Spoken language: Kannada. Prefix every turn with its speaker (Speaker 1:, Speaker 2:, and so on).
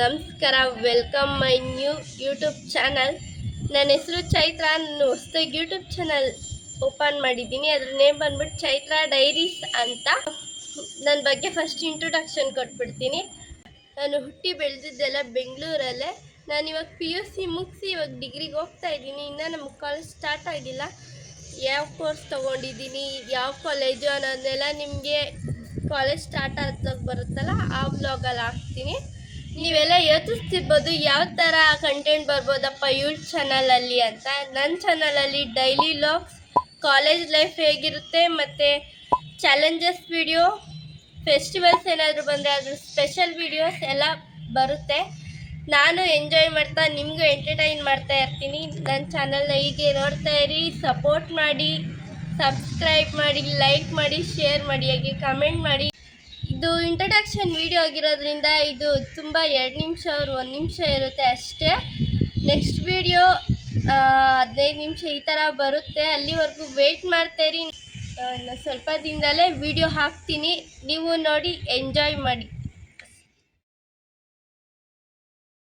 Speaker 1: ನಮಸ್ಕಾರ, welcome my new YouTube channel. ನನ್ನ ಹೆಸರು ಚೈತ್ರ. ನಾನು ಹೊಸದಾಗಿ ಯೂಟ್ಯೂಬ್ ಚಾನಲ್ ಓಪನ್ ಮಾಡಿದ್ದೀನಿ. ಅದ್ರ ನೇಮ್ ಬಂದ್ಬಿಟ್ಟು ಚೈತ್ರ ಡೈರೀಸ್ ಅಂತ. ನನ್ನ ಬಗ್ಗೆ ಫಸ್ಟ್ ಇಂಟ್ರೊಡಕ್ಷನ್ ಕೊಟ್ಬಿಡ್ತೀನಿ. ನಾನು ಹುಟ್ಟಿ ಬೆಳೆದಿದ್ದೆಲ್ಲ ಬೆಂಗಳೂರಲ್ಲೇ. ನಾನು ಇವಾಗ PUC ಮುಗಿಸಿ ಇವಾಗ ಡಿಗ್ರಿಗೆ ಹೋಗ್ತಾ ಇದ್ದೀನಿ. ಇನ್ನೂ ನಮಗೆ ಕಾಲೇಜ್ ಸ್ಟಾರ್ಟ್ ಆಗಿಲ್ಲ. ಯಾವ ಕೋರ್ಸ್ ತೊಗೊಂಡಿದ್ದೀನಿ, ಯಾವ ಕಾಲೇಜು ಅನ್ನೋದನ್ನೆಲ್ಲ ನಿಮಗೆ ಕಾಲೇಜ್ ಸ್ಟಾರ್ಟ್ ಆದಾಗ ಬರುತ್ತಲ್ಲ ಆ ವ್ಲಾಗಲ್ಲಿ ಹಾಕ್ತೀನಿ. ನೀವೆಲ್ಲ ಯೋಚಿಸ್ತಿರ್ಬೋದು ಯಾವ ಥರ ಕಂಟೆಂಟ್ ಬರ್ಬೋದಪ್ಪ ಯೂಟ್ಯೂಬ್ ಚಾನಲಲ್ಲಿ ಅಂತ. ನನ್ನ ಚಾನಲಲ್ಲಿ ಡೈಲಿ ವ್ಲಾಗ್ಸ್, ಕಾಲೇಜ್ ಲೈಫ್ ಹೇಗಿರುತ್ತೆ ಮತ್ತು ಚಾಲೆಂಜಸ್ ವಿಡಿಯೋ, ಫೆಸ್ಟಿವಲ್ಸ್ ಏನಾದರೂ ಬಂದರೆ ಅದ್ರ ಸ್ಪೆಷಲ್ ವಿಡಿಯೋಸ್ ಎಲ್ಲ ಬರುತ್ತೆ. ನಾನು ಎಂಜಾಯ್ ಮಾಡ್ತಾ ನಿಮಗೂ ಎಂಟರ್ಟೈನ್ ಮಾಡ್ತಾ ಇರ್ತೀನಿ. ನನ್ನ ಚಾನಲ್ನ ಹೀಗೆ ನೋಡ್ತಾ ಇರಿ, ಸಪೋರ್ಟ್ ಮಾಡಿ, ಸಬ್ಸ್ಕ್ರೈಬ್ ಮಾಡಿ, ಲೈಕ್ ಮಾಡಿ, ಶೇರ್ ಮಾಡಿ, ಹಾಗೆ ಕಮೆಂಟ್ ಮಾಡಿ. ಇದು ಇಂಟ್ರಡಕ್ಷನ್ ವಿಡಿಯೋ ಆಗಿರೋದ್ರಿಂದ ಇದು ತುಂಬ 2 ನಿಮಿಷ 1 ನಿಮಿಷ ಇರುತ್ತೆ ಅಷ್ಟೇ. ನೆಕ್ಸ್ಟ್ ವಿಡಿಯೋ 15 ನಿಮಿಷ ಈ ಥರ ಬರುತ್ತೆ. ಅಲ್ಲಿವರೆಗೂ ವೆಯ್ಟ್ ಮಾಡ್ತಾಯಿರಿ. ಸ್ವಲ್ಪ ದಿನದಲ್ಲೇ ವಿಡಿಯೋ ಹಾಕ್ತೀನಿ. ನೀವು ನೋಡಿ ಎಂಜಾಯ್ ಮಾಡಿ.